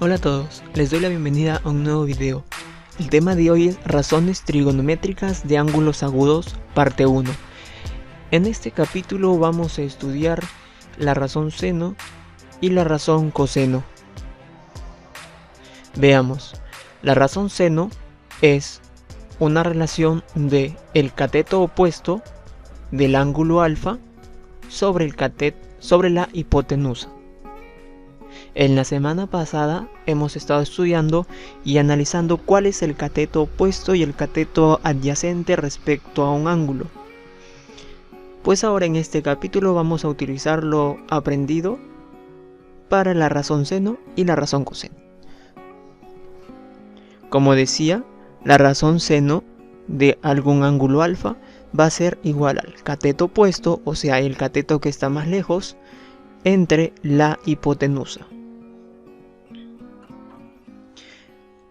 Hola a todos, les doy la bienvenida a un nuevo video. El tema de hoy es razones trigonométricas de ángulos agudos, parte 1. En este capítulo vamos a estudiar la razón seno y la razón coseno. Veamos, la razón seno es una relación de el cateto opuesto del ángulo alfa sobre la hipotenusa. En la semana pasada hemos estado estudiando y analizando cuál es el cateto opuesto y el cateto adyacente respecto a un ángulo. Pues ahora en este capítulo vamos a utilizar lo aprendido para la razón seno y la razón coseno. Como decía, la razón seno de algún ángulo alfa va a ser igual al cateto opuesto, o sea, el cateto que está más lejos, entre la hipotenusa.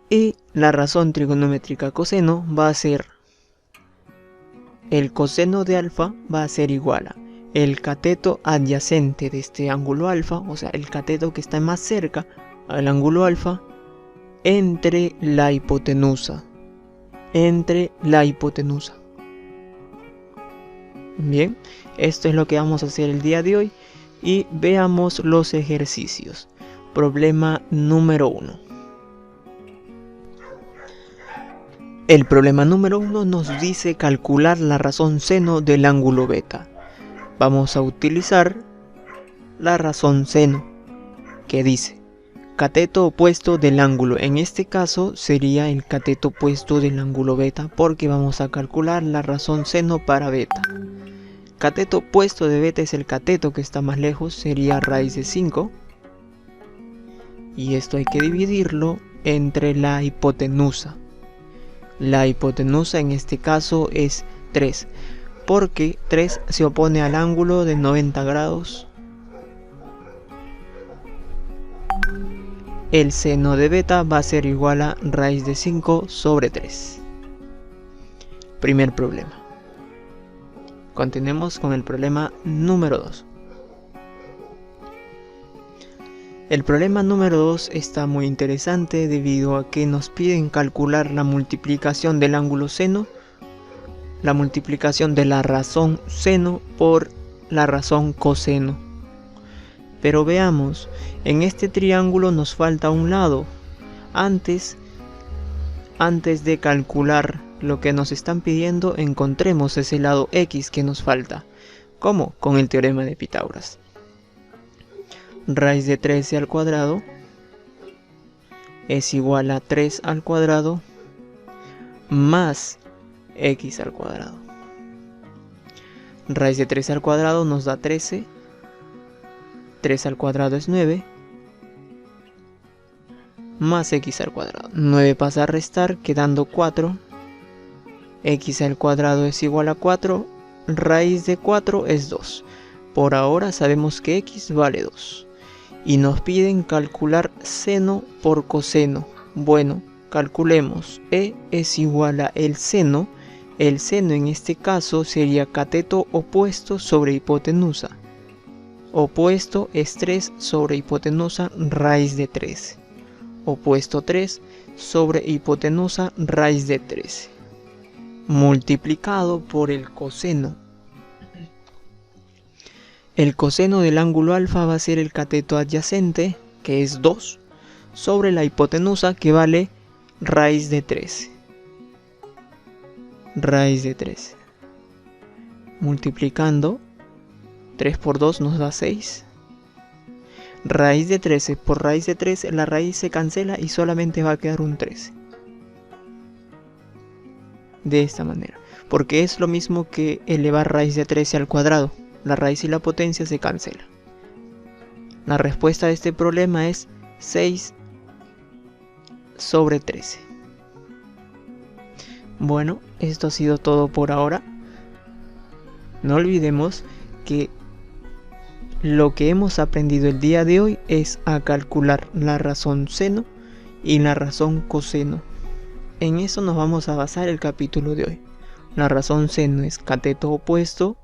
Y la razón trigonométrica coseno va a ser el coseno de alfa va a ser igual a el cateto adyacente de este ángulo alfa, o sea, el cateto que está más cerca al ángulo alfa, entre la hipotenusa. Bien, esto es lo que vamos a hacer el día de hoy y veamos los ejercicios. Problema número 1. El problema número 1 nos dice calcular la razón seno del ángulo beta. Vamos a utilizar la razón seno, que dice cateto opuesto del ángulo. En este caso sería el cateto opuesto del ángulo beta, porque vamos a calcular la razón seno para beta. Cateto opuesto de beta es el cateto que está más lejos, sería raíz de 5. Y esto hay que dividirlo entre la hipotenusa. La hipotenusa en este caso es 3, porque 3 se opone al ángulo de 90 grados. El seno de beta va a ser igual a raíz de 5 sobre 3. Primer problema. Continuemos con el problema número 2. El problema número 2 está muy interesante debido a que nos piden calcular la multiplicación del ángulo seno, la multiplicación de la razón seno por la razón coseno. Pero veamos, en este triángulo nos falta un lado. Antes de calcular lo que nos están pidiendo, encontremos ese lado X que nos falta. ¿Cómo? Con el teorema de Pitágoras. Raíz de 13 al cuadrado es igual a 3 al cuadrado más x al cuadrado. Raíz de 13 al cuadrado nos da 13. 3 al cuadrado es 9. Más x al cuadrado. 9 pasa a restar quedando 4. X al cuadrado es igual a 4. Raíz de 4 es 2. Por ahora sabemos que x vale 2. Y nos piden calcular seno por coseno. Bueno, calculemos. E es igual a el seno. El seno en este caso sería cateto opuesto sobre hipotenusa. Opuesto es 3 sobre hipotenusa raíz de 13. Opuesto 3 sobre hipotenusa raíz de 13. Multiplicado por el coseno. El coseno del ángulo alfa va a ser el cateto adyacente, que es 2, sobre la hipotenusa, que vale raíz de 13. Raíz de 13. Multiplicando, 3 por 2 nos da 6. Raíz de 13 por raíz de 13, la raíz se cancela y solamente va a quedar un 13. De esta manera, porque es lo mismo que elevar raíz de 13 al cuadrado. La raíz y la potencia se cancelan. La respuesta a este problema es 6 sobre 13. Bueno, esto ha sido todo por ahora. No olvidemos que lo que hemos aprendido el día de hoy es a calcular la razón seno y la razón coseno. En eso nos vamos a basar el capítulo de hoy. La razón seno es cateto opuesto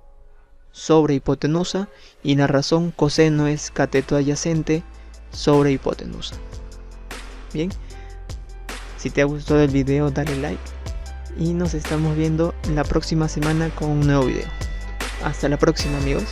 sobre hipotenusa y la razón coseno es cateto adyacente sobre hipotenusa. Bien, si te ha gustado el video dale like y nos estamos viendo la próxima semana con un nuevo video. Hasta la próxima, amigos.